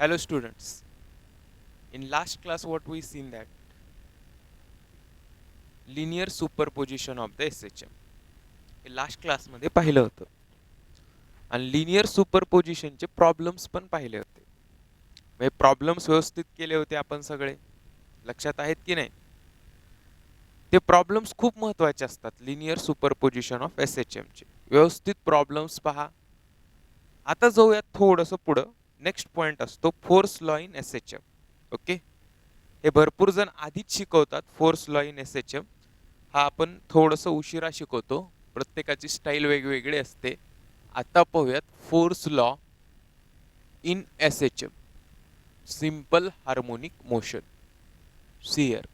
Hello students. In last class what we seen that linear superposition of the SHM. हे last class मध्ये पाहिलं होतं. आणि linear सुपरपोजिशनचे problems पण पाहिले होते. म्हणजे प्रॉब्लेम्स व्यवस्थित केले होते आपण सगळे. लक्षात आहेत की नाही? ते प्रॉब्लेम्स खूप महत्त्वाचे असतात लिनियर सुपरपोजिशन ऑफ SHM चे. व्यवस्थित प्रॉब्लेम्स पहा. आता जाऊयात थोडंसं पुढं. नेक्स्ट पॉइंट असतो force law in SHM. Okay. हे भरपूर जण आधीच शिकवतात फोर्स लॉ इन SHM. हा आपण थोडंसं उशिरा शिकवतो. प्रत्येकाची स्टाईल वेगवेगळी असते. आता पाहूयात force law in SHM. Simple harmonic motion. सियर.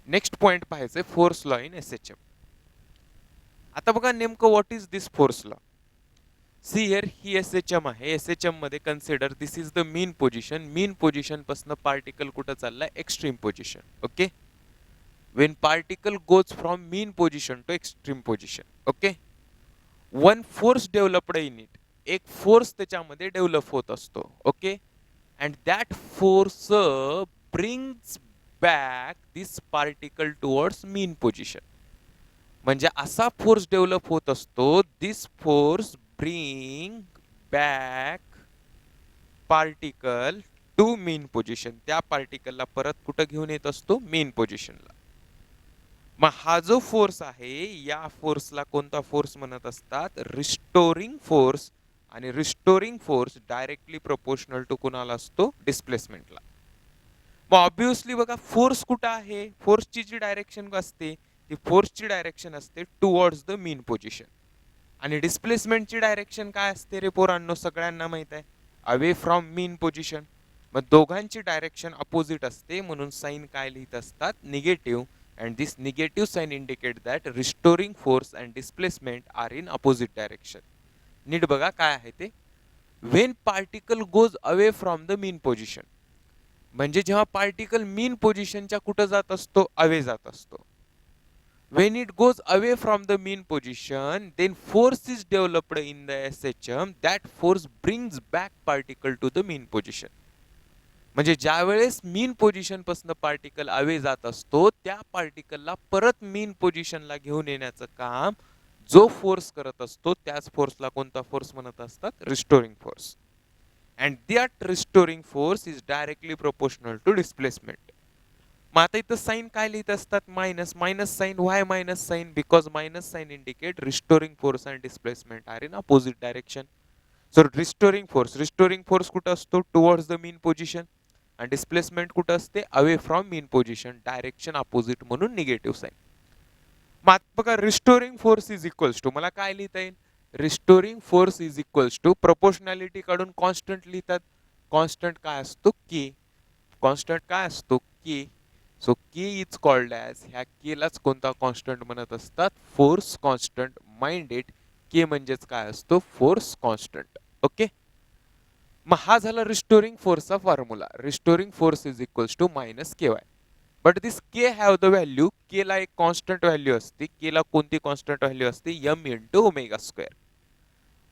नेक्स्ट पॉइंट पाहायचं फोर्स लॉ इन SHM. आता बघा नेमकं what is this force law. See here ही SHM आहे. SHM मध्ये consider this is the mean position. Mean position पासून पार्टिकल कुठं चाललाय extreme position. Okay. when particle goes from mean position to extreme position. Okay. one force developed in it. एक force त्याच्यामध्ये develop होत असतो. Okay. And that force brings back this particle towards mean position. म्हणजे असा force develop होत असतो. This force bring back particle to mean position. त्या पार्टिकलला परत कुठं घेऊन येत असतो? मीन पोझिशनला. मग हा जो फोर्स आहे या फोर्सला कोणता फोर्स म्हणत असतात? Restoring force. आणि restoring force directly proportional to कुणाला असतो? डिस्प्लेसमेंटला. मग ऑब्विसली बघा फोर्स कुठं आहे? फोर्सची जी डायरेक्शन असते ती फोर्सची डायरेक्शन असते टुवर्ड्स द मीन पोझिशन. आणि डिस्प्लेसमेंटची डायरेक्शन काय असते रे पोरांनो? सगळ्यांना माहित आहे, अवे फ्रॉम मीन पोझिशन. मग दोघांची डायरेक्शन अपोजिट असते म्हणून साइन काय लिहित असतात? Negative. and this negative sign indicate that restoring force and displacement are in opposite direction. नीट बघा काय आहे ते. when particle goes away from the mean position, म्हणजे जेव्हा पार्टिकल मीन पोझिशनच्या कुठं जात असतो? अवे जात असतो. when it goes away from the mean position, then force is developed in the SHM. that force brings back particle to the mean position. म्हणजे ज्या वेळेस मीन पोझिशन पासून पार्टिकल अवे जात असतो त्या पार्टिकलला परत मीन पोझिशनला घेऊन येण्याचं काम जो फोर्स करत असतो त्याच फोर्सला कोणता फोर्स म्हणत असतात? Restoring force. And that restoring force is directly proportional to displacement. मग आता इथं साइन काय लिहित असतात? Minus. Minus sign. Why minus sign? Because minus sign indicate restoring force and displacement are in opposite direction. So restoring force कुठं असतो? Towards the mean position. आणि displacement कुठं असते? Away from mean position. Direction opposite म्हणून negative sign. मग बघा restoring force is equals to, मला काय लिहिता येईल? Restoring force is equals to, proportionality काढून कॉन्स्टंट लिहितात. कॉन्स्टंट काय असतो? के. कॉन्स्टंट काय असतो? K. So K is called as, ह्या केलाच कोणता कॉन्स्टंट म्हणत असतात? Force constant. Mind it, K म्हणजेच काय असतो? Force constant. ओके. मग हा झाला रिस्टोरिंग फोर्सचा formula. Restoring force is equals to minus K Y. But this K have the value. K ला एक कॉन्स्टंट व्हॅल्यू असते. के ला कोणती कॉन्स्टंट व्हॅल्यू असते? M into omega square.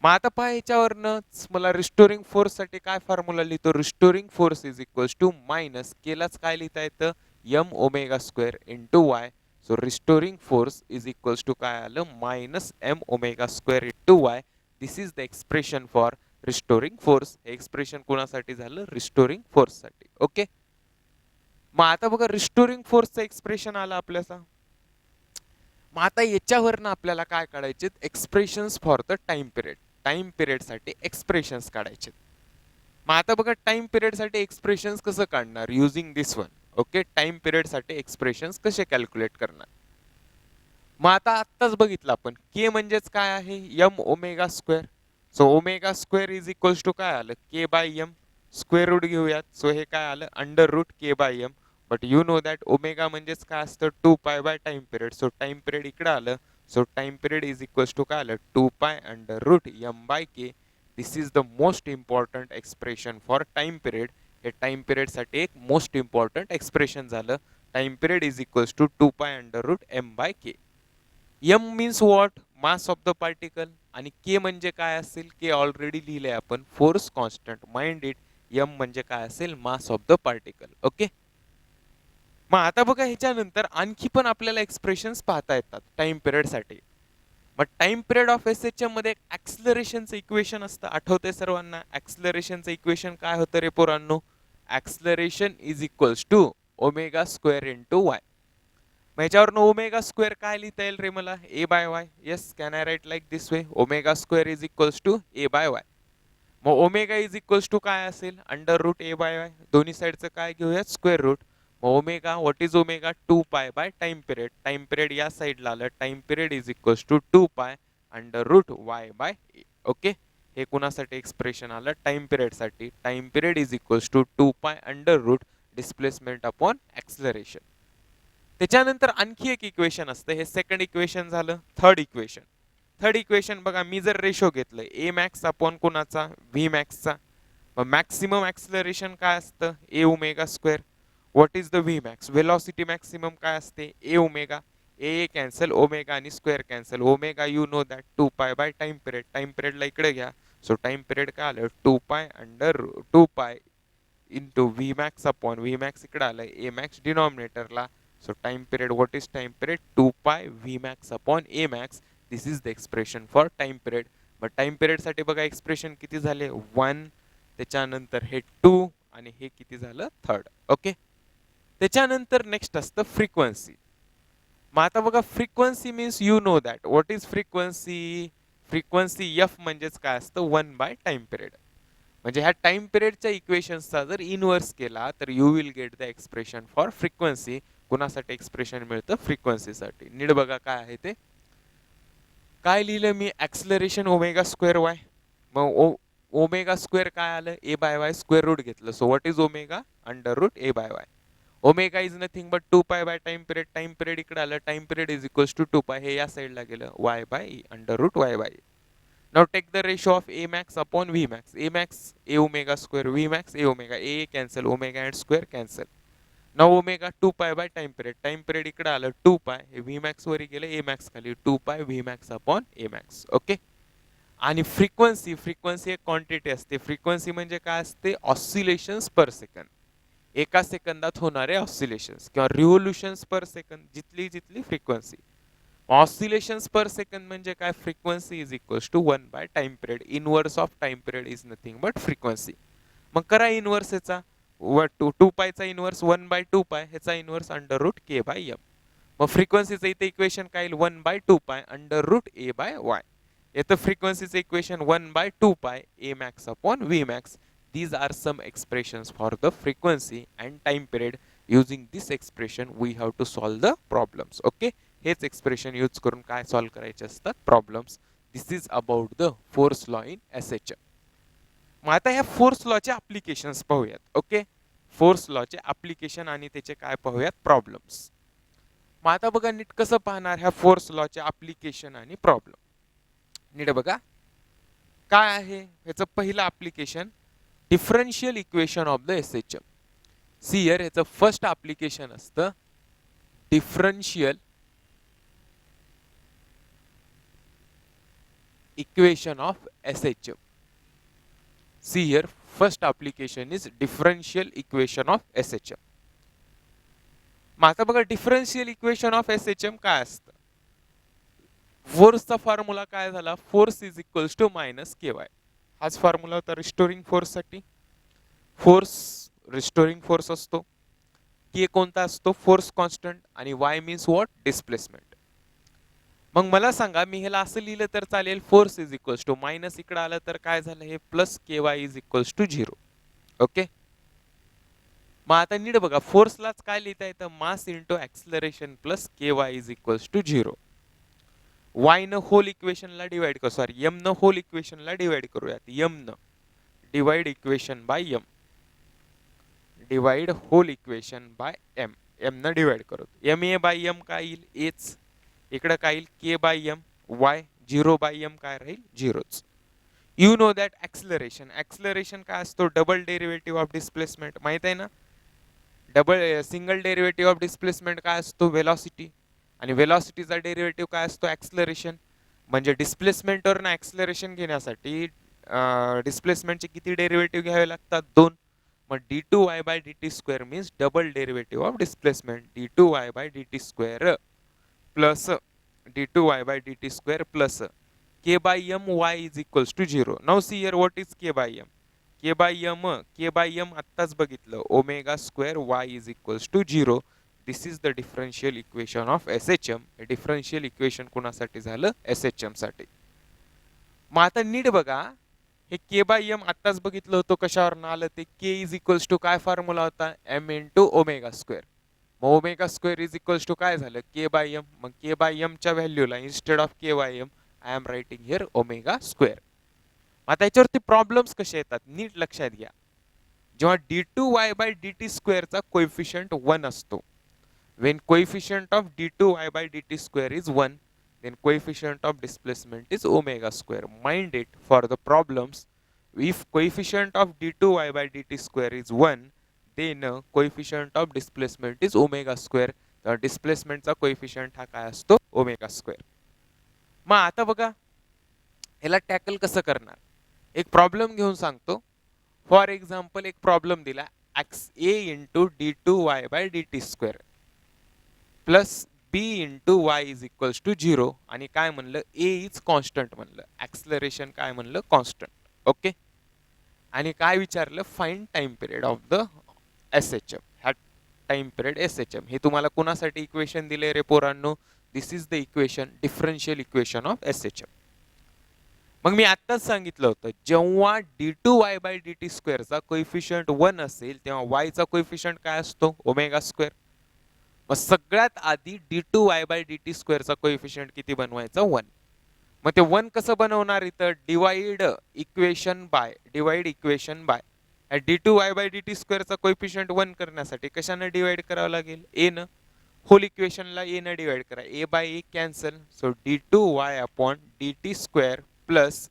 मग आता पहा ह्याच्यावरनच मला रिस्टोरिंग फोर्स साठी काय फॉर्म्युला लिहितो? Restoring force is equals to minus केलाच काय लिहिता येतं? M omega square into y. So restoring force is equals to काय आलं? Minus M omega square into y. This is the expression for restoring force. हे expression कोणासाठी झालं? Restoring force साठी. ओके. मग आता बघा रिस्टोरिंग फोर्सचं एक्सप्रेशन आलं आपल्याला. मग आता याच्यावरनं आपल्याला काय काढायचे? Expressions for the time period. Time period साठी एक्सप्रेशन्स काढायचे. मग आता बघा टाइम पिरियड साठी एक्सप्रेशन्स कसं काढणार? युझिंग दिस वन. ओके. टाइम पिरियड साठी एक्सप्रेशन्स कसे कॅल्क्युलेट करणार? मग आता आत्ताच बघितलं आपण के म्हणजेच काय आहे? M omega square. So omega square is equals to काय आलं? K by m. Square root घेऊयात. सो हे काय आलं? Under root k by m. But you know that omega म्हणजेच काय असतं? 2 pi by time period. So time period इकडे आलं. So time period is equals to काय आलं? 2 pi under root m by k. This is the most important expression for time period. हे time पिरियडसाठी एक मोस्ट इम्पॉर्टंट एक्सप्रेशन झालं. Time period is equals to 2 pi under root m by k. M means what? Mass of the particle. आणि k म्हणजे काय असेल? K already लिहिलंय आपण, force constant. Mind it, m म्हणजे काय असेल, mass of the particle. Okay. मग आता बघा ह्याच्यानंतर आणखी पण आपल्याला एक्सप्रेशन्स पाहता येतात टाइम पिरियड साठी. मग टाइम पिरियड ऑफ एसएचएम मध्ये ऍक्सलरेशनचं इक्वेशन असतं, आठवतंय सर्वांना? ऍक्सलरेशनचं इक्वेशन काय होतं रे पोरांनो? Acceleration is equals to omega square into Y. मग ह्याच्यावरनं ओमेगा स्क्वेअर काय लिहिता येईल रे मला? A by Y. Yes, can I write like this way? Omega square is equals to A by Y. मग ओमेगा इज इक्वल्स टू काय असेल? Under root A by Y. दोन्ही साईडचं काय घेऊयात? Square root. मग omega, what is omega? 2 pi by time period. Time period या साईडला आलं. Time period is equals to 2 pi under root Y by A. Okay. हे कुणासाठी एक्सप्रेशन आलं? टाइम पिरियड साठी. Time period is equals to 2 pi under root displacement upon acceleration. त्याच्यानंतर आणखी एक इक्वेशन असतं, हे सेकंड इक्वेशन झालं. थर्ड इक्वेशन बघा, मी जर रेशो घेतलं ए मॅक्स अपॉन कोणाचा? व्ही मॅक्सचा. मग मॅक्सिमम ऍक्सलरेशन काय असतं? A omega square. What is the V max? Velocity maximum काय असते? A omega. A cancel, omega आणि square cancel. Omega you know that 2 pi by time period. Time पिरियडला इकडे घ्या. सो टाइम पिरियड काय आलं? 2 pi under 2 pi into V max upon V max इकडे आलं, ए max डिनॉमिनेटरला. So time period, what is time period? 2 pi V max upon A max. This is the expression for time period. मग time period साठी बघा expression किती झाले? 1, त्याच्यानंतर हे 2 आणि हे किती झालं? 3rd. ओके. त्याच्यानंतर नेक्स्ट असतं फ्रिक्वेन्सी. मग आता बघा frequency means you know that. What is frequency? Frequency F म्हणजेच काय असतं? 1 बाय टाइम पिरियड. म्हणजे ह्या टाइम पिरियडच्या इक्वेशन्सचा जर इनवर्स केला तर you will get the expression for frequency. कुणासाठी एक्सप्रेशन मिळतं? फ्रिक्वेन्सीसाठी. नीट बघा काय आहे ते. काय लिहिलं मी? Acceleration omega square Y. मग ओमेगा स्क्वेअर काय आलं? A by Y square root घेतलं. So what is omega? Under root A by Y. Omega is nothing but 2 pi by time period. Time period इकडे आलं. Time period is equals to 2 pi. हे या साईडला गेलं. Y by e under root Y by. Now take the ratio of A max upon V max. A max A omega square, V max A omega. A cancel, omega and square cancel. Now omega 2 pi by time period. Time period इकडे आलं 2 pi. हे V max वरी गेलं A max खाली 2 pi V max upon A max. Okay. आणि frequency एक quantity असते. Frequency म्हणजे काय असते? Oscillations per second. एका सेकंदात होणारे ऑसिलेशन्स किंवा रिव्होल्युशन्स पर सेकंद, जितली फ्रिक्वेन्सी. ऑसिलेशन्स पर सेकंड म्हणजे काय? Frequency is equals to 1 by time period. Inverse of time period is nothing but frequency. मग करा इनवर्स ह्याचा. 2 पायचा इनवर्स 1 बाय 2 पाय, ह्याचा inverse under root k by M. मग फ्रिक्वेन्सीचं इथे इक्वेशन काय येईल? 1 by 2 pi under root A by Y. येतं फ्रिक्वेन्सीचं equation 1 by 2 pi A max upon V max. These are some expressions for the frequency and time period. Using this expression we have to solve the problems. Okay. हेच expression use करून काय solve करायचे असतात? Problems. This is about the force law in SHM. मग आता ह्या force लॉचे applications पाहूयात. Okay. Force लॉचे application आणि त्याचे काय पाहूयात? प्रॉब्लेम्स. मग आता बघा नीट कसं पाहणार ह्या फोर्स लॉचे ऍप्लिकेशन आणि प्रॉब्लेम. नीट बघा काय आहे ह्याचं पहिलं application. Differential equation of the SHM. See here ह्याचं फर्स्ट ऍप्लिकेशन असतं differential equation of SHM. See here, first application is differential equation of SHM. मग आता बघा डिफरन्शियल इक्वेशन ऑफ SHM काय असतं? फोर्सचा फॉर्म्युला काय झाला? Force is equals to minus K y. हाच फॉर्म्युला होता रिस्टोरिंग फोर्स साठी. फोर्स रिस्टोरिंग फोर्स असतो. के कोणता असतो? Force constant. आणि वाय मीन्स व्हॉट? डिस्प्लेसमेंट. मग मला सांगा मी ह्याला असं लिहिलं तर चालेल? Force is equals to minus इकडे आलं तर काय झालं? हे plus K Y is equals to 0. Okay. मग आता नीट बघा फोर्सलाच काय लिहिता येतं? Mass into acceleration plus K Y is equals to 0. Y न होल इक्वेशनला डिवाइड करू, सॉरी एम न होल इक्वेशनला डिवाइड करूयात. एम न divide equation by M. Divide whole equation by M. M न डिवाइड करू. एम ए बाय एम काय येईल? एच. इकडे काय येईल? K by M. Y 0 by M काय राहील? 0च. You know that acceleration. Acceleration काय असतो? Double derivative of displacement. माहित आहे ना? सिंगल डेरिव्हेटिव्ह ऑफ डिस्प्लेसमेंट काय असतो? वेलॉसिटी. आणि वेलॉसिटीचा डेरिव्हेटिव्ह काय असतो? ऍक्सलरेशन. म्हणजे डिस्प्लेसमेंटवर ना ऍक्सलरेशन घेण्यासाठी डिस्प्लेसमेंटचे किती डेरिव्हेटिव्ह घ्यावे लागतात? 2. मग d2y by dt square means double derivative of displacement, d2y by dt square plus d2y by dt square plus k by m y is equals to 0. Now see here what is k by m. k by m आत्ताच बघितलं, omega square y is equals to 0. This is the differential equation of SHM. Differential equation कोणासाठी झालं? SHM साठी. मग आता नीट बघा, हे के बाय एम आत्ताच बघितलं होतं कशावर आलं ते, के इज इक्वल्स टू काय फॉर्म्युला होता? M into omega square. मग omega square is equals to काय झालं? K by M. मग के बाय एमच्या व्हॅल्यूला instead of K by M I am writing here omega square. आता याच्यावरती प्रॉब्लेम्स कसे येतात नीट लक्षात घ्या. जेव्हा d2y बाय dt स्क्वेअरचा कोएफिशियंट 1 असतो, when coefficient of d2y by dt square is 1, then coefficient of displacement is omega square. Mind it, for the problems, if coefficient of d2y by dt square is 1, then coefficient of displacement is omega square. तर डिस्प्लेसमेंटचा coefficient हा काय असतो? Omega square. मग आता बघा ह्याला tackle कसं करणार. एक प्रॉब्लेम घेऊन सांगतो. फॉर एक्झाम्पल एक प्रॉब्लेम दिला, a into d2y by dt square plus b into Y is equals to 0 आणि काय म्हणलं? a इज कॉन्स्टंट म्हणलं, ऍक्सलरेशन काय म्हणलं? कॉन्स्टंट. ओके. आणि काय विचारलं? Find time period of the SHM. ह्या टाइम पिरियड SHM हे तुम्हाला कोणासाठी इक्वेशन दिले रे पोरांनो? This is the equation, differential equation of SHM. मग मी आत्ताच सांगितलं होतं, जेव्हा d2y बाय dt स्क्वेअरचा कोएफिशियंट 1 असेल तेव्हा y चा कोएफिशियंट काय असतो? Omega square. मग सगळ्यात आधी d2y बाय dt स्क्वेअरचा कोएफिशियंट किती बनवायचा? 1. मग ते 1 कसं बनवणार? इथं divide equation by d2y by dt स्क्वेअरचा कोएफिशियंट 1 करण्यासाठी कशाने डिवाइड करावं लागेल? a न. होल इक्वेशनला a न डिवाइड करा, a by a cancel. So d2y upon dt square plus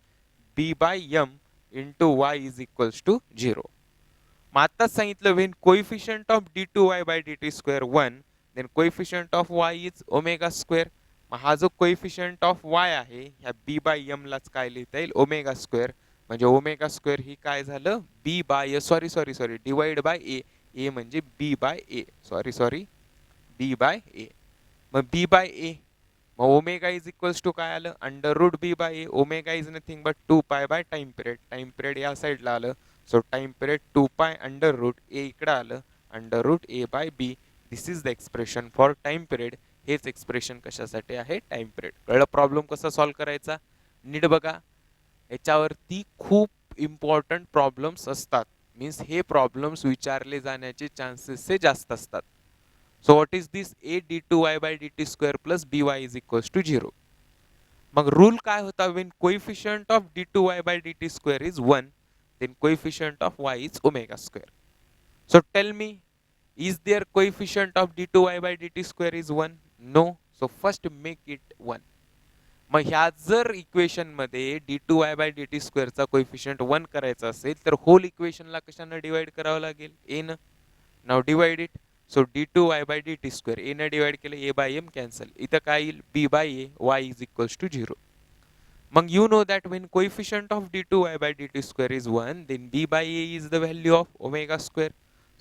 b by m into y is equals to 0. मग आत्ताच सांगितलं, when coefficient of d2y by dt square 1, then coefficient of y is omega square. मग हा जो coefficient of y आहे ह्या b by m लाच काय लिहिता येईल? Omega square. म्हणजे ओमेगा स्क्वेअर ही काय झालं? b by sorry divide by a म्हणजे b by a, sorry b by a. मग b बाय a, मग ओमेगा इज इक्वल्स टू काय आलं? Under root b by a. Omega is nothing but 2 pi by time period. Time period या साईडला आलं, so time period 2 pi under root a इकडे आलं, under root a by b. This is the expression for time period. हेच expression कशासाठी आहे? Time period. कळलं problem कसा सॉल्व्ह करायचा? नीट बघा, याच्यावरती खूप इम्पॉर्टंट प्रॉब्लेम्स असतात. मीन्स हे प्रॉब्लेम्स विचारले जाण्याचे चान्सेस हे जास्त असतात. So what is this? a d2y by dt square plus by is equals to 0. मग रूल काय होता? When coefficient of d2y by dt square is 1, then coefficient of y is omega square. So tell me, is there coefficient of d2y by dt square is 1? No. So first make it 1. मग ह्या जर equation मध्ये d2y by dt square चा coefficient 1 करायचा असेल तर hole इक्वेशनला कशाने divide करावं लागेल? a न. Now divide it. So d2y by dt square a ने डिवाइड केलं, a by m कॅन्सल. इथं काय येईल? b by a, y is equals to 0. मग you know that when coefficient of d2y by dt square is 1, then b by a is the value of omega square.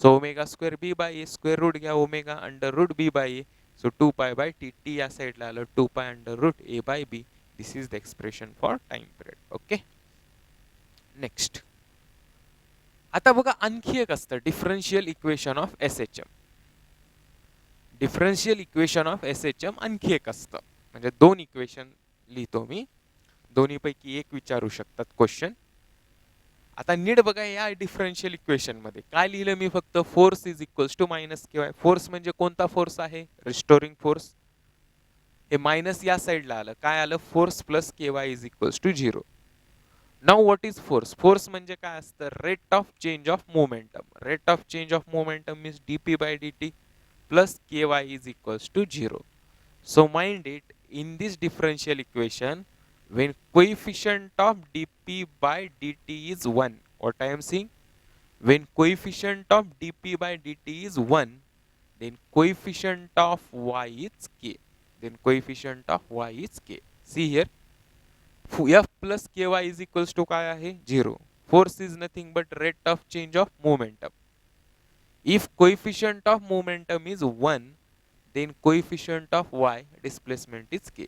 So omega square b by a, square root घ्या omega under root b by a. So 2 pi by t, t या साईडला आलं 2 pi under root a by b. This is the expression for time period. Okay. Next. आता बघा आणखी एक असतं differential equation of SHM. Differential equation of SHM आणखी एक असतं. म्हणजे दोन इक्वेशन लिहितो मी, दोन्हीपैकी एक विचारू शकतात क्वेश्चन. आता नीट बघा, या डिफरन्शियल इक्वेशन मध्ये काय लिहिलं मी? फक्त force is equals to minus k. Force म्हणजे कोणता फोर्स आहे? Restoring force. हे मायनस या साईडला आलं, काय आलं? Force plus K Y is equals to 0. Now what is force? Force म्हणजे काय असतं? Rate of change of momentum. Rate of change of momentum means dp by dt plus K Y is equals to 0. So mind it, in this differential equation, when coefficient of dp by dt is 1, what I am saying? When coefficient of dp by dt is 1, then coefficient of y is k. Then coefficient of y is k. See here, f plus ky is equals to काय आहे? 0. Force is nothing but rate of change of momentum. If coefficient of momentum is 1, then coefficient of y displacement is k.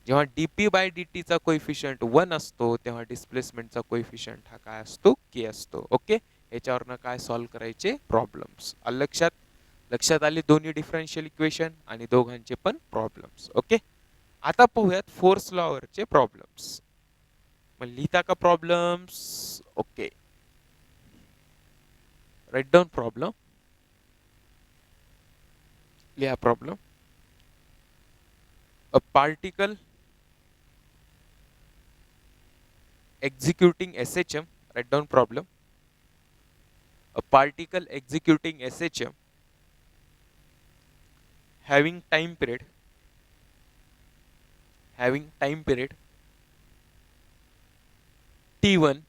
जेव्हा dp by dt चा coefficient 1 असतो तेव्हा डिस्प्लेसमेंटचा coefficient हा काय असतो k असतो. ओके, याच्यावरनं काय सॉल्व्ह करायचे प्रॉब्लेम्स लक्षात लक्षात आले दोन्ही डिफरन्शियल इक्वेशन आणि दोघांचे पण प्रॉब्लेम्स. ओके, आता पाहूयात फोर्स लॉवरचे प्रॉब्लेम्स. मग लिहिता का प्रॉब्लेम्स? Okay, write down problem. लिहा problem. A particle executing SHM, write down problem. A particle executing SHM having time period T1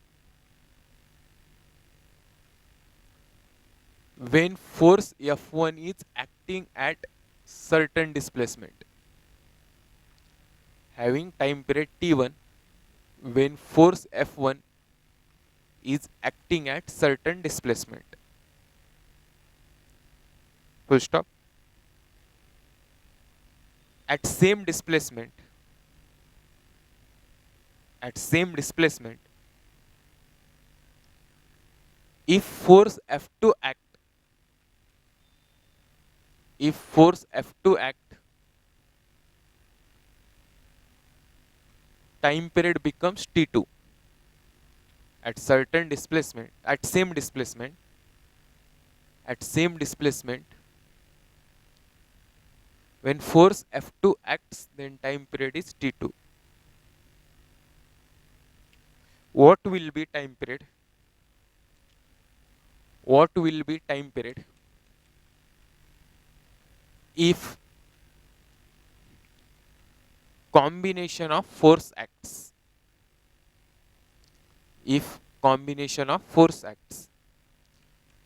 when force F1 is acting at certain displacement. Having time period T1 when force F1 is acting at certain displacement. Full stop. At same displacement, if force F2 act, time period becomes T2. At certain displacement, at same displacement, when force F2 acts, then time period is T2. What will be time period? If combination of force acts.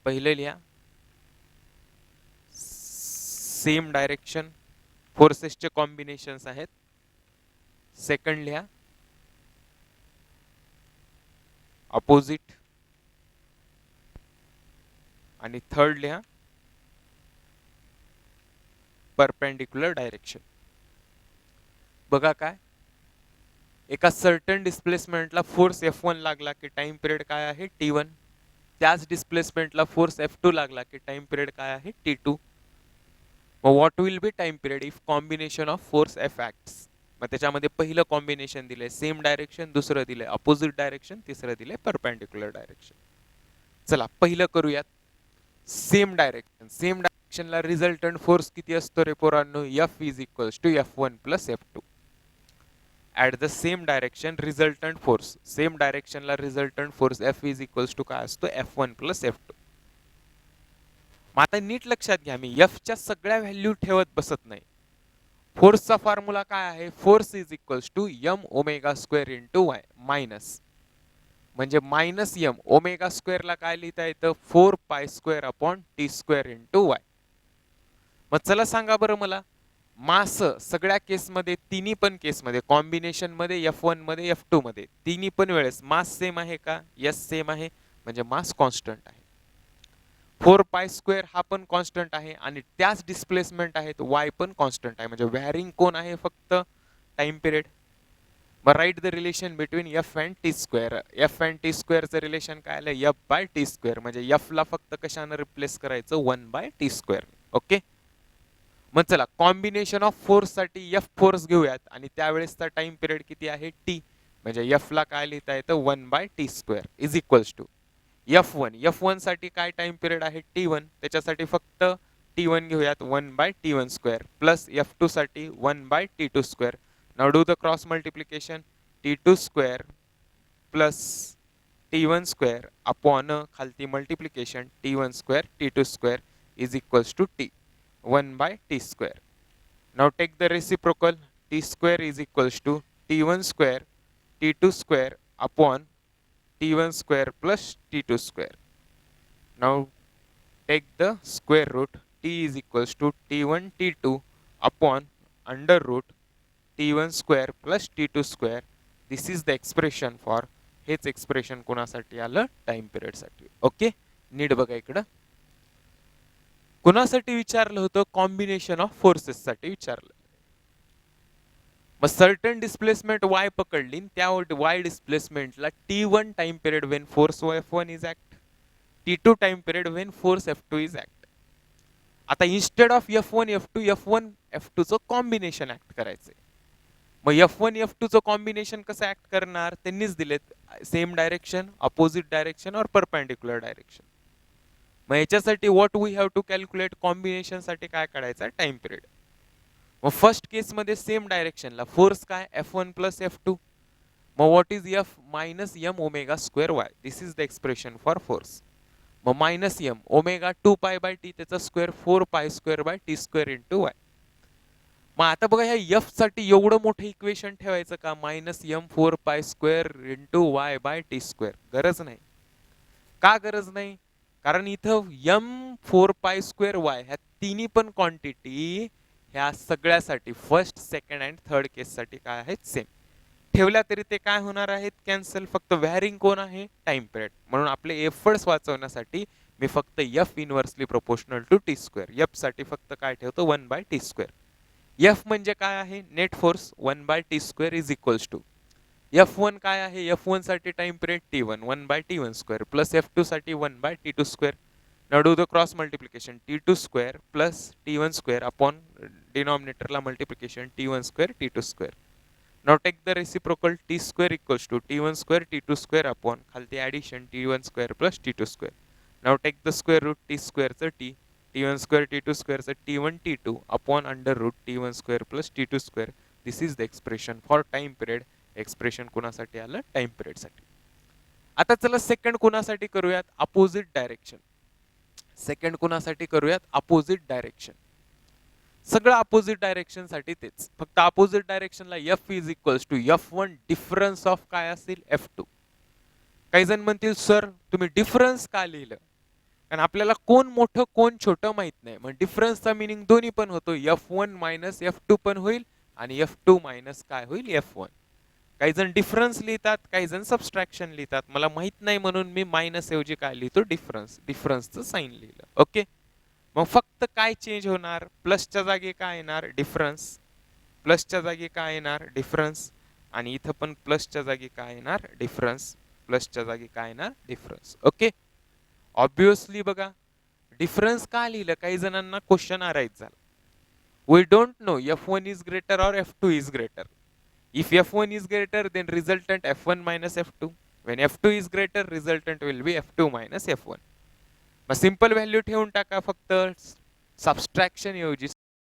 पहिले लिहा same direction फोर्सेसचे combinations आहेत. Second लिहा opposite आणि third लिहा perpendicular direction. बघा काय एका certain डिस्प्लेसमेंटला force F1 लागला की टाइम पिरियड काय आहे T1. त्याच डिस्प्लेसमेंटला फोर्स F2 लागला की टाइम पिरियड काय आहे T2. मग what will be time period if combination of force F acts. मग त्याच्यामध्ये पहिलं कॉम्बिनेशन दिलंय सेम डायरेक्शन, दुसरं दिलंय अपोजिट डायरेक्शन, तिसरं दिलंय परपेंडिक्युलर डायरेक्शन. चला पहिलं करूयात सेम डायरेक्शनला रिझल्टंट फोर्स किती असतो रे पोरांनो? F is equals to F1 plus F2. At the same direction resultant force, same डायरेक्शनला resultant force F is equals to काय असतो? F1 plus F2. मग आता नीट लक्षात घ्या, मी F च्या सगळ्या व्हॅल्यू ठेवत बसत नाही. फोर्सचा फॉर्म्युला काय आहे? Force is equals to m omega square into y minus म्हणजे मायनस m ओमेगा स्क्वेअरला काय लिहिता येतं? 4 pi square upon t square into y. मग चला सांगा बरं मला, मास सगळ्या केसमध्ये तिन्ही पण केसमध्ये कॉम्बिनेशन मध्ये F1 मध्ये F2 मध्ये तिन्ही पण वेळेस मास सेम आहे का? यस सेम आहे, म्हणजे मास कॉन्स्टंट आहे. 4 पाय स्क्वेअर हा पण कॉन्स्टंट आहे आणि त्याच डिस्प्लेसमेंट आहेत y पण कॉन्स्टंट आहे, म्हणजे व्हॅरिंग कोण आहे? फक्त टाइम पिरियड. मग write the relation between F and T square. F and T स्क्वेअरचं रिलेशन काय आलं? F बाय टी स्क्वेअर, म्हणजे F ला फक्त कशानं रिप्लेस करायचं? 1 बाय टी स्क्वेअर. ओके, मग चला कॉम्बिनेशन ऑफ फोर्स साठी F फोर्स घेऊयात आणि त्यावेळेसचा टाइम पिरियड किती आहे? T, म्हणजे F ला काय लिहिता येतं? 1 by T square is equals to F1 साठी काय टाइम पिरियड आहे? T1, त्याच्यासाठी फक्त T1 घेऊयात 1 by T1 square plus F2 साठी 1 by T2 square. Now do the cross multiplication. T2 square plus T1 square upon खालती multiplication T1 square T2 square is equals to T 1 by t square. Now take the reciprocal. T square is equals to T1 square T2 square upon T1 square plus T2 square. Now take the square root. T is equals to T1 T2 upon under root T1 square plus T2 square. This is the expression for हेच expression कोणासाठी आलं? Time period साठी. Okay, नीट बघा इकडं. कुणासाठी विचारलं होतं? Combination of forces साठी विचारलं. मग सर्टन डिस्प्लेसमेंट y पकडली, त्या y डिस्प्लेसमेंटला t1 time period when force F1 is act, t2 time period when force F2 is act. आता instead of F1 F2 F1 F2 चं कॉम्बिनेशन ऍक्ट करायचंय. मग F1 F2 चं कॉम्बिनेशन कसं act करणार? त्यांनीच दिलेत, सेम डायरेक्शन, अपोजिट डायरेक्शन और परपेंडिक्युलर डायरेक्शन. मग याच्यासाठी what we have to calculate, combination साठी काय काढायचा? Time period. मग फर्स्ट केस मध्ये सेम डायरेक्शनला फोर्स काय? F1 plus F2. मग what is F? Minus M omega square y. This is the expression for force. मग minus M omega 2 pi by t, त्याचा square 4 pi square by T square into Y. मग आता बघा, ह्या F साठी एवढं मोठं इक्वेशन ठेवायचं का? Minus m 4 pi square into y by T square. गरज नाही. का गरज नाही? कारण इथं एम 4 पाय स्क्वेअर वाय ह्या तिन्ही पण क्वांटिटी ह्या सगळ्यासाठी फर्स्ट, सेकंड अँड थर्ड केस साठी काय आहेत? सेम. ठेवल्या तरी ते काय होणार आहेत? कॅन्सल. फक्त व्हॅरिंग कोण आहे? Time period. म्हणून आपले एफर्ट्स वाचवण्यासाठी मी फक्त f inversely proportional to t square, f साठी फक्त काय ठेवतो? 1 बाय टी स्क्वेअर. एफ म्हणजे काय आहे? Net force 1 by T square is equals to F1 काय आहे? F1 साठी time period T1 1 by T1 square plus F2 साठी 1 by T2 square. Now do the cross multiplication, T2 square plus T1 square upon डिनॉमिनेटरला multiplication T1 square T2 square. Now take the reciprocal, T square equals to T1 square T2 square upon खालती addition T1 square plus T2 square. Now take the square root T स्क्वेअरचं T, T1 square T2 स्क्वेअरचं T1 T2 upon under root T1 square plus T2 square. This is the expression for time period. Expression कुणासाठी आलं? Time period साठी. आता चला second कुणासाठी करूयात? Opposite direction. Second कुणासाठी करूयात? Opposite direction. सगळं अपोजिट डायरेक्शन साठी तेच, फक्त अपोजिट डायरेक्शनला F is equals to F1 difference of काय असेल? F2. काही जण म्हणतील सर तुम्ही डिफरन्स का लिहिलं? कारण आपल्याला कोण मोठं कोण छोटं माहित नाही. मग डिफरन्सचा मिनिंग दोन्ही पण होतो, F1 मायनस F2 पण होईल आणि F2 मायनस काय होईल? F1. काही जण डिफरन्स लिहितात, काही जण सबस्ट्रॅक्शन लिहितात. मला माहित नाही म्हणून मी मायनस ऐवजी काय लिहितो? डिफरन्स. डिफरन्सचं साइन लिहिलं. ओके. मग फक्त काय चेंज होणार? प्लसच्या जागी काय येणार? डिफरन्स. प्लसच्या जागी काय येणार? डिफरन्स. आणि इथं पण प्लसच्या जागी काय येणार? डिफरन्स. प्लसच्या जागी काय येणार? डिफरन्स. ओके. ऑब्वियसली बघा, डिफरन्स का लिहिलं? काही जणांना क्वेश्चन अराइज झाला. We don't know F1 is greater or F2 is greater. If F1 is greater, then resultant F1 minus F2. When F2 is greater, resultant will be F2 minus F1. मग simple value ठेवून टाका. फक्त subtraction ऐवजी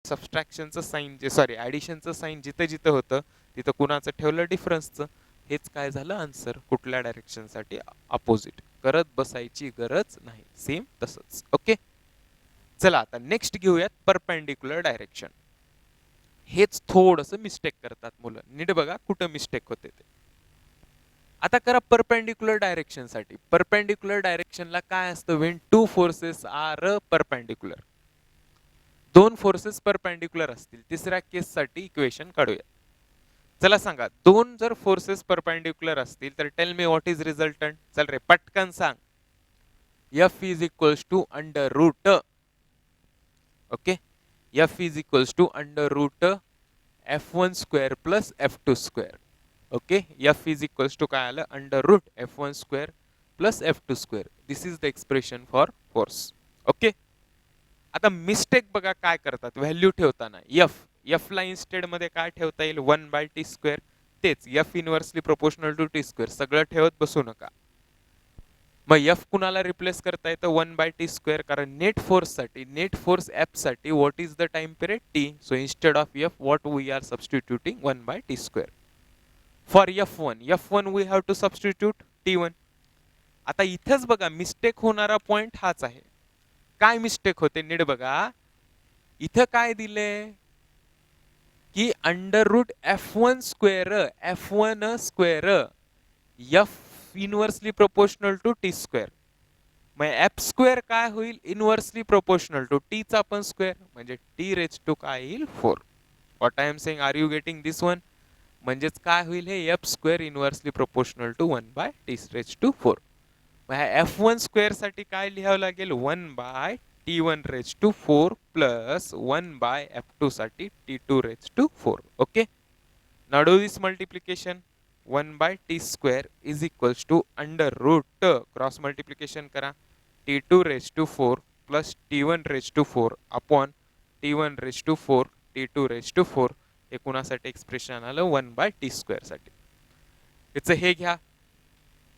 सबस्ट्रॅक्शनचं sign, जे sorry ऍडिशनचं sign जिथं जिथं होतं तिथं कुणाचं ठेवलं? डिफरन्सचं. हेच काय झालं? आन्सर. कुठल्या डायरेक्शन साठी? अपोजिट. करत बसायची गरज नाही. सेम तसंच. ओके. चला आता नेक्स्ट घेऊयात परपेंडिक्युलर डायरेक्शन. हेच थोडंसं मिस्टेक करतात मुलं. नीट बघा कुठं मिस्टेक होते ते. आता करा परपेंडिक्युलर डायरेक्शन साठी. परपेंडिक्युलर डायरेक्शनला काय असतं? When two forces are perpendicular. दोन फोर्सेस परपेंडिक्युलर असतील. तिसऱ्या केस साठी इक्वेशन काढूया. चला सांगा, दोन जर फोर्सेस परपेंडिक्युलर असतील तर tell me what is resultant. चल रे पटकन सांग. F is equals to under root. Okay. F is equals to under root F1 square plus F2 square. Okay. F is equals to काय आलं? Under root F1 square plus F2 square. This is the expression for force. Okay. आता mistake बघा काय करतात value ठेवताना. F ला instead मध्ये काय ठेवता येईल? 1 बाय टी स्क्वेअर. तेच F inversely proportional to t square. सगळं ठेवत बसू नका. मग F कुणाला रिप्लेस करता येतं? 1 बाय टी स्क्वेअर. कारण नेट फोर्स साठी, नेट फोर्स F साठी what is the time period? T. So instead of F what we are substituting? 1 by T square. For F1 we have to substitute T1. आता इथेच बघा mistake होणारा point हाच आहे. काय mistake होते? नीट बघा. इथं काय दिले की under root F1 square, F1 square F inversely proportional to t square. मग F स्क्वेअर काय होईल? इनव्हर्सली प्रोपोर्शनल टू टी चा पण स्क्वेअर, म्हणजे टी रेज टू काय येईल? 4. What I am saying, are you getting this one? म्हणजेच काय होईल हे? F square inversely proportional to 1 by t raise to 4. मग F1 स्क्वेअर साठी काय लिहावं लागेल? 1 by T1 raise to 4 plus 1 by F2 साठी T2 raise to 4. Okay. Now do this multiplication. 1 by t square is equals to under root cross multiplication करा t2 raised to 4 plus t1 raised to 4 upon t1 raised to 4 t2 raised to 4 हे कुणासाठी expression आलं 1 by t square साठी. याचं हे घ्या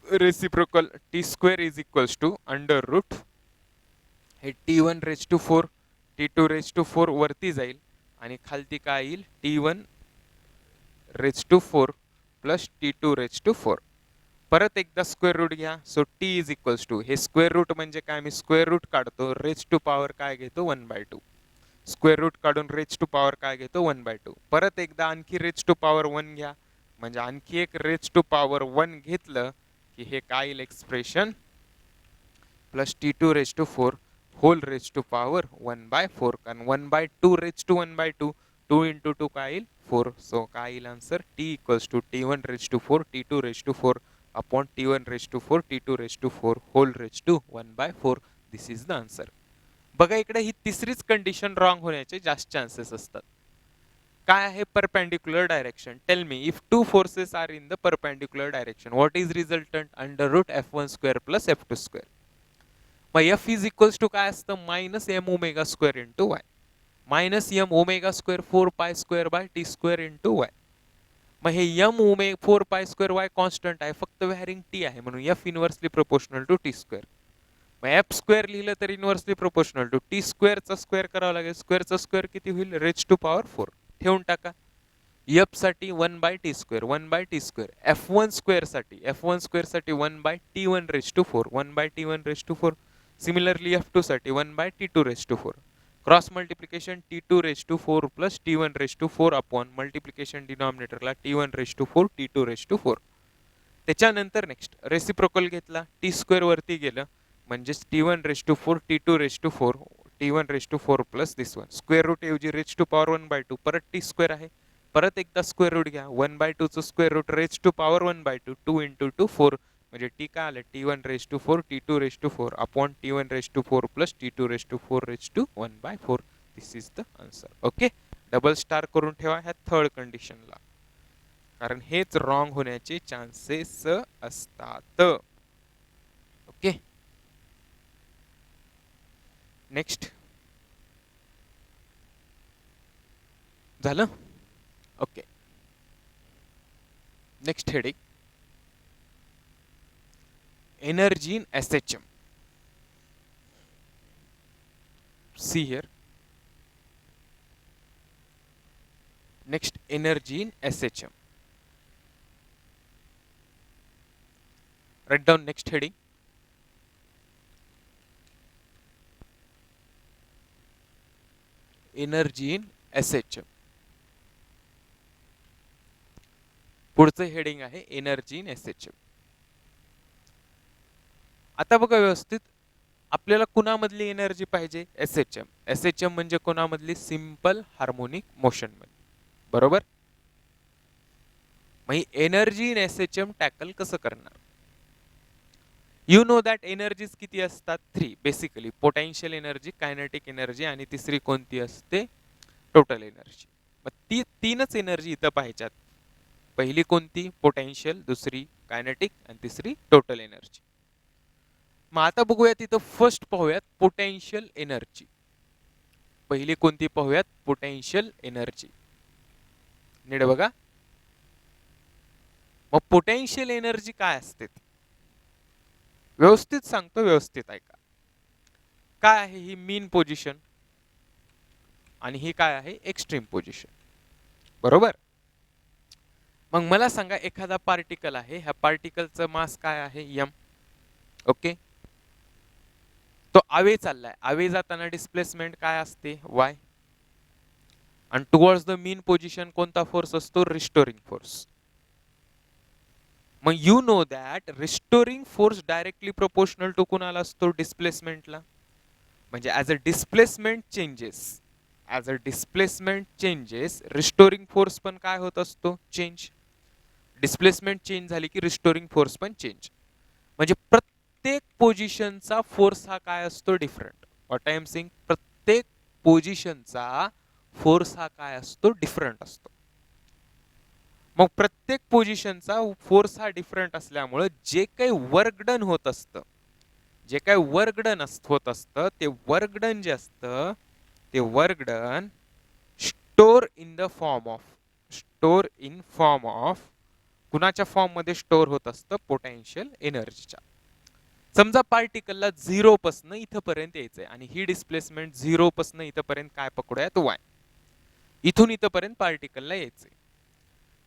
reciprocal t square is equals to under root हे t1 raised to 4 t2 raised to 4 वरती जाईल आणि खालती काय येईल t1 raise to 4 plus T2 raise to 4. परत एकदा स्क्वेअर रूट घ्या. So T is equals to हे स्क्वेअर रूट म्हणजे काय मी स्क्वेअर रूट काढतो रेज टू पॉवर काय घेतो 1/2. स्क्वेअर रूट काढून रेज टू पॉवर काय घेतो 1/2. परत एकदा आणखी रेज टू पॉवर 1 घ्या म्हणजे आणखी एक रेज टू पॉवर 1 घेतलं की हे काय येईल expression plus T2 raise to 4 whole raise to power 1/4 कारण 1/2 रेज टू 1/2 2 into 2 काय येईल 4. सो काय येईल answer T equals to T1 raise to 4 T2 raise to 4 upon T1 raise to 4 T2 raise to 4 whole raise to 1/4. This is the answer. बघा इकडे ही तिसरीच condition wrong होण्याचे जास्त chances असतात. काय आहे perpendicular direction. Tell me if two forces are in the perpendicular direction what is resultant under root F1 square plus F2 square. मग F is equals to काय असतं minus M omega square into y minus M omega square 4 pi square by T square into Y. मग हे M 4 pi square Y constant आहे फक्त varying t आहे म्हणून f inversely proportional to t square. मग f square लिहिलं तर inversely proportional to t स्क्वेअरचा स्क्वेअर करावा लागेल. स्क्वेअरचा स्क्वेअर किती होईल रेज टू पॉवर 4 ठेवून टाका. एफ साठी 1 by T square 1 by T square F1 square साठी 1 by T1 raise to 4 1 by T1 raise to 4. Similarly F2 साठी 1 by T2 raise to 4. Cross multiplication T2 raise to 4 plus T1 raise to 4 upon multiplication डिनॉमिनेटरला T1 raise to 4 T2 raise to 4. त्याच्यानंतर next reciprocal घेतला t square वरती गेलं म्हणजेच T1 raise to 4 T2 raise to 4 T1 raise to 4 plus this one square root ऐवजी raise to power 1/2 परत T square आहे. परत एकदा स्क्वेअर रूट घ्या 1/2 चं square root raise to power 1/2 2 into 2 4 म्हणजे टी काय आलं T1 raise to 4 T2 raise to 4 upon T1 raise to 4 plus T2 raise to 4 raise to 1/4. This is the answer. Okay. Double star करून ठेवा ह्या third कंडिशनला कारण हेच wrong होण्याचे चान्सेस असतात. ओके. नेक्स्ट झालं. Okay. Next heading energy in SHM. See here. Next, energy in SHM. Write down next heading. Energy in SHM. पुढचं हेडिंग आहे एनर्जी इन SHM. आता बघा व्यवस्थित आपल्याला कुणामधली एनर्जी पाहिजे SHM म्हणजे कोणामधली सिंपल हार्मोनिक मोशन मध्ये बरोबर. मग एनर्जी इन SHM टॅकल कसं करणार. यू नो दॅट एनर्जीज किती असतात 3 basically potential energy kinetic energy आणि तिसरी कोणती असते टोटल एनर्जी. मग ती तीनच एनर्जी इथं पाहिजेत. पहिली कोणती पोटेन्शियल दुसरी कायनेटिक आणि तिसरी टोटल एनर्जी. मग आता बघूया तिथं फर्स्ट पाहूयात पोटेन्शियल एनर्जी. पहिली कोणती पाहूयात पोटेन्शियल एनर्जी. नीट बघा. मग पोटेन्शियल एनर्जी काय असते व्यवस्थित सांगतो व्यवस्थित ऐका. काय आहे ही मीन पोझिशन आणि ही काय आहे एक्स्ट्रीम पोझिशन बरोबर. मग मला सांगा एखादा पार्टिकल आहे ह्या पार्टिकलचं मास काय आहे m. ओके. तो अवे चाललाय अवे जाताना डिस्प्लेसमेंट काय असते y आणि टुवर्ड्स द मीन पोझिशन कोणता फोर्स असतो रिस्टोरिंग फोर्स. मग you know that restoring force directly proportional to कुणाला असतो डिस्प्लेसमेंटला. म्हणजे as a displacement changes restoring force पण काय होत असतो चेंज. डिस्प्लेसमेंट चेंज झाली की रिस्टोरिंग फोर्स पण चेंज. म्हणजे प्रत्येक पोझिशनचा फोर्स हा काय असतो different. What I am saying, प्रत्येक पोझिशनचा फोर्स हा काय असतो, डिफरंट असतो. मग प्रत्येक पोझिशनचा फोर्स हा डिफरंट असल्यामुळे जे काही वर्क डन होत असतं, जे काही वर्क डन होत असतं, ते वर्क डन जे असतं ते work done store in the form of, store in form of, कुणाच्या फॉर्म मध्ये स्टोर होत असतं, पोटेन्शियल एनर्जीच्या. समजा पार्टिकलला 0 पासून इथपर्यंत यायचंय आणि ही डिस्प्लेसमेंट 0 पासून इथपर्यंत काय पकडूयात, y. इथून इथपर्यंत पार्टिकलला यायचंय.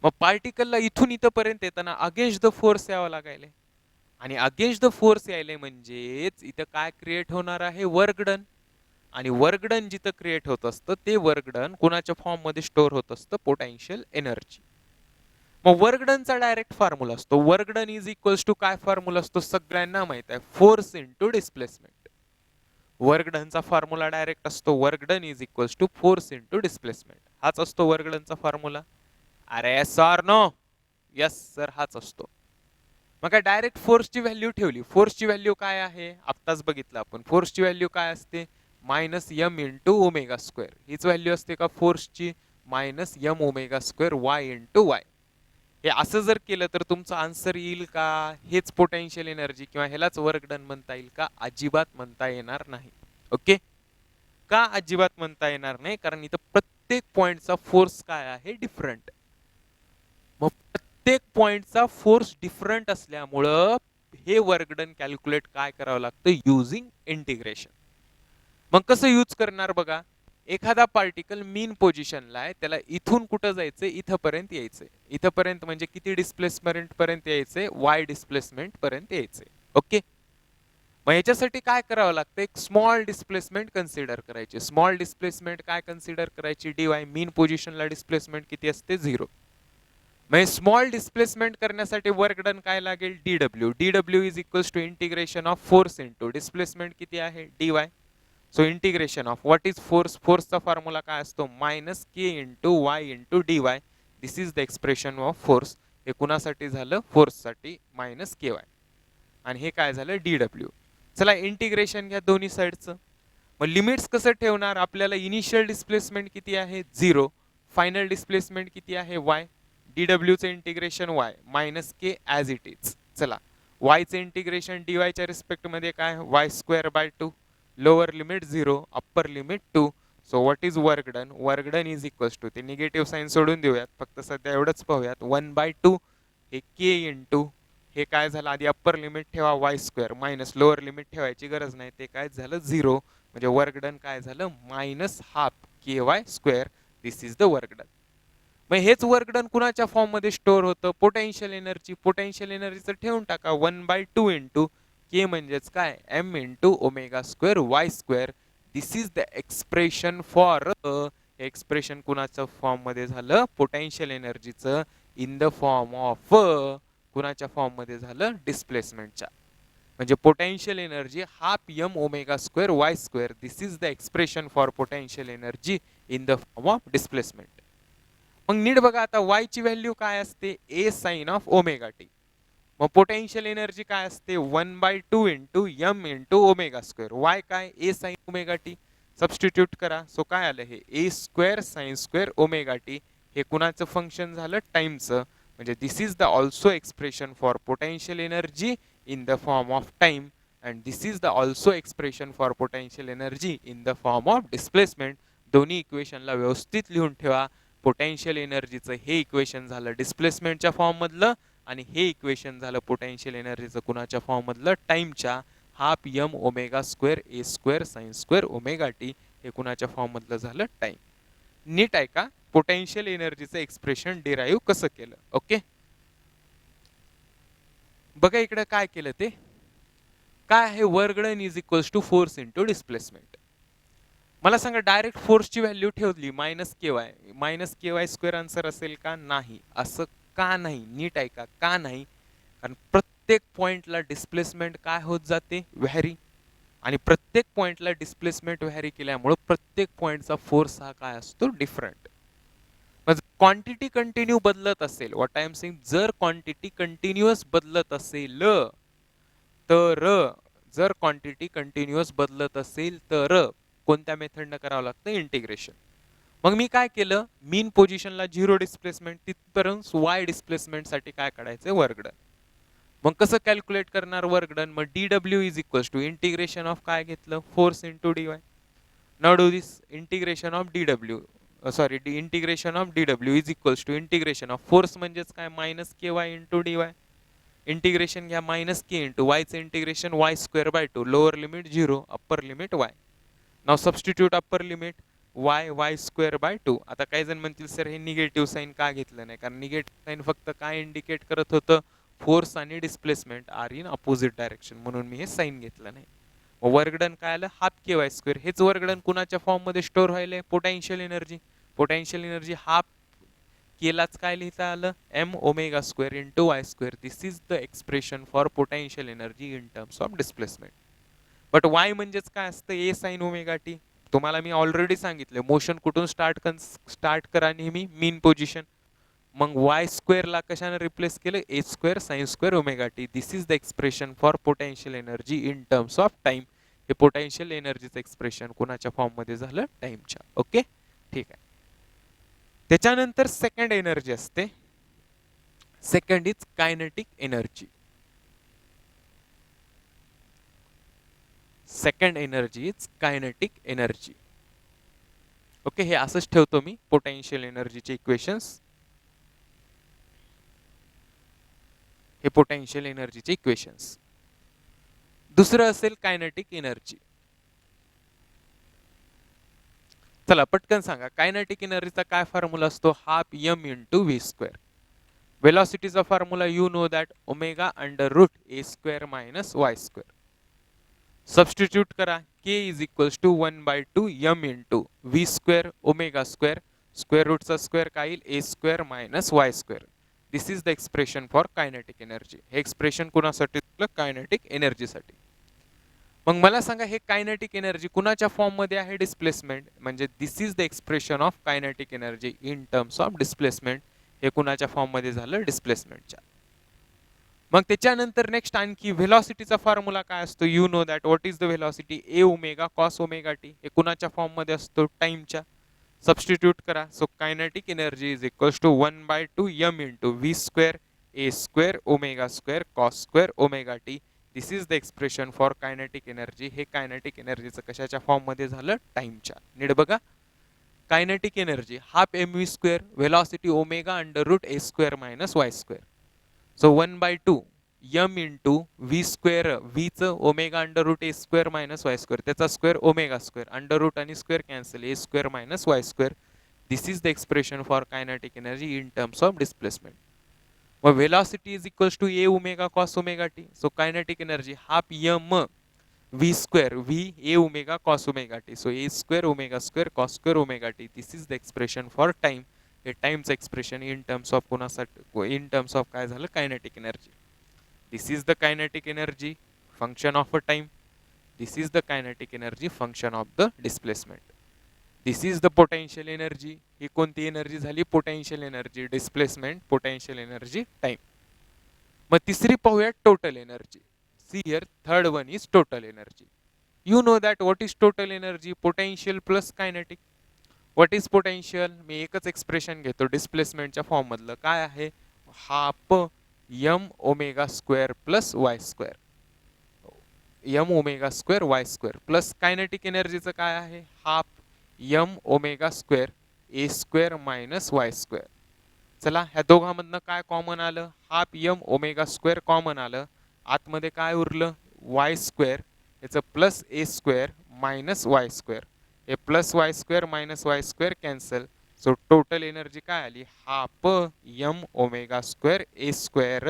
मग पार्टिकलला इथून इथपर्यंत येताना अगेन्स्ट द फोर्स यावं लागायले, आणि अगेन्स्ट द फोर्स यायले म्हणजेच इथं काय क्रिएट होणार आहे, वर्क डन. आणि वर्क डन जिथं क्रिएट होत असतं ते वर्क डन कोणाच्या फॉर्म मध्ये स्टोर होत असतं, पोटेन्शियल एनर्जी. मग वर्क डनचा डायरेक्ट फॉर्म्युला असतो, work done is equals to काय फॉर्म्युला असतो, सगळ्यांना माहित आहे, फोर्स इंटू डिस्प्लेसमेंट. वर्क डनचा फॉर्म्युला डायरेक्ट असतो, work done is equals to force into displacement. हाच असतो वर्क डनचा फॉर्म्युला. अरे yes or no, yes sir, हाच असतो. मग काय डायरेक्ट फोर्सची व्हॅल्यू ठेवली, फोर्सची व्हॅल्यू काय आहे, आत्ताच बघितलं आपण, फोर्सची व्हॅल्यू काय असते, minus M into omega square. हीच व्हॅल्यू असते का फोर्सची, minus M omega square Y into Y. हे असं जर केलं तर तुमचा आन्सर येईल का, हेच पोटेन्शियल एनर्जी किंवा ह्यालाच वर्क डन म्हणता येईल का, अजिबात म्हणता येणार नाही. ओके, का अजिबात म्हणता येणार नाही, कारण इथं प्रत्येक पॉइंटचा फोर्स काय आहे, डिफरंट. मग प्रत्येक पॉइंटचा फोर्स डिफरंट असल्यामुळं हे वर्क डन कॅल्क्युलेट काय करावं लागतं, युजिंग इंटिग्रेशन. मग कसं यूज करणार बघा, एखादा पार्टिकल मीन पोझिशनला आहे, त्याला इथून कुठं जायचंय, इथपर्यंत यायचंय. इथपर्यंत म्हणजे किती डिस्प्लेसमेंट पर्यंत यायचंय, वाय डिस्प्लेसमेंट पर्यंत यायचंय. ओके, मग याच्यासाठी काय करावं लागतं, एक स्मॉल डिस्प्लेसमेंट कन्सिडर करायची. स्मॉल डिस्प्लेसमेंट काय कन्सिडर करायची, dy. मीन पोझिशनला डिस्प्लेसमेंट किती असते, 0. म्हणजे स्मॉल डिस्प्लेसमेंट करण्यासाठी वर्क डन काय लागेल, dw. dw is equals to integration of force into displacement किती आहे, dy. So integration of what is force, फोर्सचा फॉर्म्युला काय असतो, minus K into y into d y. This is the expression of force. हे कुणासाठी झालं, फोर्ससाठी, minus K Y. आणि हे काय झालं, dw. चला इंटिग्रेशन घ्या दोन्ही साईडचं. मग लिमिट्स कसं ठेवणार, आपल्याला इनिशियल डिस्प्लेसमेंट किती आहे, 0. फायनल डिस्प्लेसमेंट किती आहे, y. dw चं integration y minus K as it is. चला, y चं इंटिग्रेशन dy च्या रिस्पेक्ट मध्ये काय, y square by 2. Lower limit 0, upper limit 2. So what is work done, work done is equals to, ते negative sign सोडून देऊयात, फक्त सध्या एवढंच पाहूयात, 1/2 हे के इंटू, हे काय झालं, आधी अप्पर लिमिट ठेवा Y square, minus lower limit ठेवायची गरज नाही, ते काय झालं 0. म्हणजे वर्क डन काय झालं, minus half K Y square. This is the work done. मग हेच वर्क डन कुणाच्या फॉर्म मध्ये स्टोअर होतं, पोटेन्शियल एनर्जी. पोटेन्शियल एनर्जीचं ठेवून टाका, 1/2 इंटू के म्हणजेच काय, m into omega square y square. This is the expression for, expression कुणाचं फॉर्म मध्ये झालं, पोटेन्शियल एनर्जीचं, इन द फॉर्म ऑफ, कुणाच्या फॉर्म मध्ये झालं, डिस्प्लेसमेंटच्या. म्हणजे potential energy half M omega square y square. This is the expression for potential energy in the form of displacement. मग नीट बघा आता, y ची व्हॅल्यू काय असते, a sine of omega t. मग पोटेन्शियल एनर्जी काय असते, 1/2 into m into omega square. y काय, a sine omega t. Substitute करा, सो काय आलं, हे a square sine square omega T. हे कुणाचं फंक्शन झालं, टाइमचं. म्हणजे this is the also expression for potential energy in the form of time, and this is the also expression for potential energy in the form of displacement. दोन्ही इक्वेशनला व्यवस्थित लिहून ठेवा. Potential एनर्जीचं हे इक्वेशन झालं डिस्प्लेसमेंटच्या फॉर्म मधलं, आणि हे इक्वेशन झालं पोटेन्शियल एनर्जीचं कुणाच्या फॉर्म मधलं, टाइमच्या. हाफ एम ओमेगा स्क्वेअर ए square sine square omega T. हे कुणाच्या फॉर्म मधलं झालं, टाइम. नीट आहे का, पोटेन्शियल एनर्जीचं एक्सप्रेशन डिराईव्ह कसं केलं. ओके, बघा इकडे काय केलं, ते काय आहे, work done is equals to force into displacement. मला सांगा, डायरेक्ट फोर्सची व्हॅल्यू ठेवली मायनस के वाय, मायनस के वाय स्क्वेअर आन्सर असेल का, नाही. असं का नाही, नीट आहे का नाही, कारण प्रत्येक पॉइंटला डिस्प्लेसमेंट काय होत जाते, व्हॅरी. आणि प्रत्येक पॉइंटला डिस्प्लेसमेंट व्हॅरी केल्यामुळे प्रत्येक पॉइंटचा फोर्स हा काय असतो, डिफरंट. क्वांटिटी कंटिन्यू बदलत असेल, व्हॉट आय एम सेइंग, जर क्वांटिटी कंटिन्युअस बदलत असेल तर जर क्वांटिटी कंटिन्युअस बदलत असेल तर कोणत्या मेथडनं करावं लागतं, इंटिग्रेशन. मग मी काय केलं, मीन पोझिशनला 0 डिस्प्लेसमेंट, तिथपर्यंत वाय डिस्प्लेसमेंटसाठी काय काढायचं, वर्क डन. मग कसं कॅल्क्युलेट करणार वर्क डन, मग DW is equals to integration of काय घेतलं, force into dy. Now do this, integration of DW, sorry integration of DW is equals to integration of force म्हणजेच काय, minus KY into dy. Integration घ्या minus के into वायचं integration Y square by 2, lower limit 0, upper limit Y. Now substitute upper limit Y square by 2. आता काही जण म्हणतील sir हे negative sine का घेतलं नाही, कारण निगेटिव्ह साईन फक्त काय इंडिकेट करत होतं, फोर्स आणि displacement are in opposite direction, म्हणून मी हे साईन घेतलं नाही. वर्क डन काय आलं, हाफ के वाय स्क्वेअर. हेच वर्क डन कुणाच्या फॉर्म मध्ये स्टोअर व्हायला, potential energy. Potential energy half केलाच काय लिहिता आलं, M omega square into Y square. This is the expression for potential energy in terms of displacement. But Y म्हणजेच काय असतं, ए साइन ओमेगा टी. तुम्हाला मी ऑलरेडी सांगितलं, मोशन कुठून स्टार्ट करा नेहमी, मीन पोझिशन. मग वाय स्क्वेअरला कशाने रिप्लेस केलं, a square sine square omega T. This is the expression for potential energy in terms of time. हे पोटेन्शियल एनर्जीचं एक्सप्रेशन कुणाच्या फॉर्म मध्ये झालं, टाइमच्या. ओके, ठीक आहे. त्याच्यानंतर सेकंड एनर्जी असते, second is kinetic energy. Second energy is kinetic energy. Okay, हे असंच ठेवतो मी, पोटेन्शियल एनर्जीचे इक्वेशन्स. हे पोटेन्शियल एनर्जीचे इक्वेशन्स. दुसरं असेल कायनेटिक एनर्जी. चला पटकन सांगा, कायनेटिक एनर्जीचा काय फॉर्म्युला असतो, half m into V square. वेलॉसिटीचा formula you know that, omega under root a square minus Y square. Substitute करा, k is equals to 1/2 M into V square omega square, square रूटचा square काय येईल, a square minus Y square. This is the expression for kinetic energy. हे expression कुणासाठी, kinetic एनर्जीसाठी. मग मला सांगा, हे कायनेटिक एनर्जी कुणाच्या फॉर्म मध्ये आहे, डिस्प्लेसमेंट. म्हणजे this is the expression of kinetic energy in terms of displacement. हे कुणाच्या फॉर्म मध्ये झालं, डिस्प्लेसमेंटच्या. मग त्याच्यानंतर नेक्स्ट आणखी व्हेलॉसिटीचा फॉर्म्युला काय असतो, you know that, what is the velocity, A omega cos omega T. हे कुणाच्या फॉर्म मध्ये असतो, टाइमच्या. सबस्टिट्यूट करा, so kinetic energy is equals to 1/2 M into V square A square omega square cos square omega T. This is the expression for kinetic energy. हे kinetic एनर्जीचं कशाच्या form मध्ये झालं, टाइमच्या. नीट बघा, kinetic energy half M V square, velocity omega under root a square minus Y square. So 1/2 M into V square, व्हीचं omega under root a square minus Y square, त्याचा square omega square, under root आणि square cancel, a square minus Y square. This is the expression for kinetic energy in terms of displacement. मग velocity is equals to a omega cos omega t. So kinetic energy half M V square, v a omega cos omega t. So A square omega square cos square omega T. This is the expression for time. हे टाइमचं expression in terms of कोणासाठी, in terms of काय झालं, kinetic energy. This is the kinetic energy function of a time. This is the kinetic energy function of the displacement. This is the potential energy. ही कोणती energy झाली, potential energy, displacement, potential energy, time. मग तिसरी पाहूया, total energy. See here, third one is total energy. You know that what is total energy, potential plus kinetic. What is potential, मी एकच expression घेतो डिस्प्लेसमेंटच्या फॉर्म मधलं, काय आहे, half M omega square plus Y square, m omega square y square, plus kinetic एनर्जीचं काय आहे, हाफ एम ओमेगा स्क्वेअर ए स्क्वेअर मायनस वाय स्क्वेअर. चला ह्या दोघांमधनं काय कॉमन आलं, half M omega square common आलं, आतमध्ये काय उरलं, वाय स्क्वेअर, याचं प्लस ए स्क्वेअर मायनस वाय स्क्वेअर, हे plus Y square minus Y square cancel. So total energy काय आली, हाफ एम ओमेगा स्क्वेअर ए स्क्वेअर.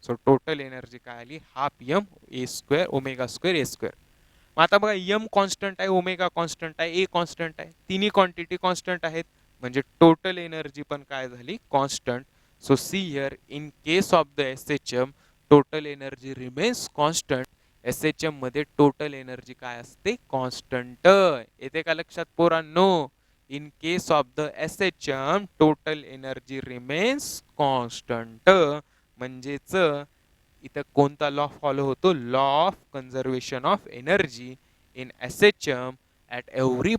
सो टोटल एनर्जी काय आली, half M A square omega square A square. मग आता बघा, M constant आहे, omega constant आहे, ए कॉन्स्टंट आहे, तिन्ही क्वांटिटी कॉन्स्टंट आहेत, म्हणजे टोटल एनर्जी पण काय झाली, constant. So see here, in case of the SHM total energy remains constant. SHM मध्ये टोटल एनर्जी काय असते, कॉन्स्टंट. येते का लक्षात पोरांनो, in case of the SHM total energy remains constant. म्हणजेच इथं कोणता लॉ फॉलो होतो? Law of conservation of energy in SHM. At every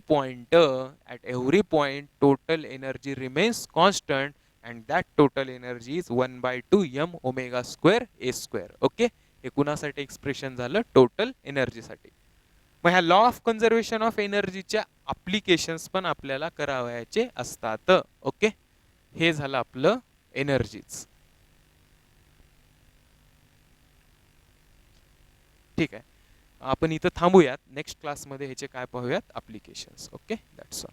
point total energy remains constant, and that total energy is 1 by 2 m omega square a square. Okay, हे कुणासाठी expression झालं? Total एनर्जीसाठी. मग ह्या लॉ ऑफ कन्झर्वेशन ऑफ एनर्जीच्या applications पण आपल्याला करावयाचे असतात. ओके, हे झालं आपलं एनर्जीच. ठीक आहे, आपण इथं थांबूयात. नेक्स्ट क्लासमध्ये ह्याचे काय पाहूयात? अप्लिकेशन्स. Okay, that's all.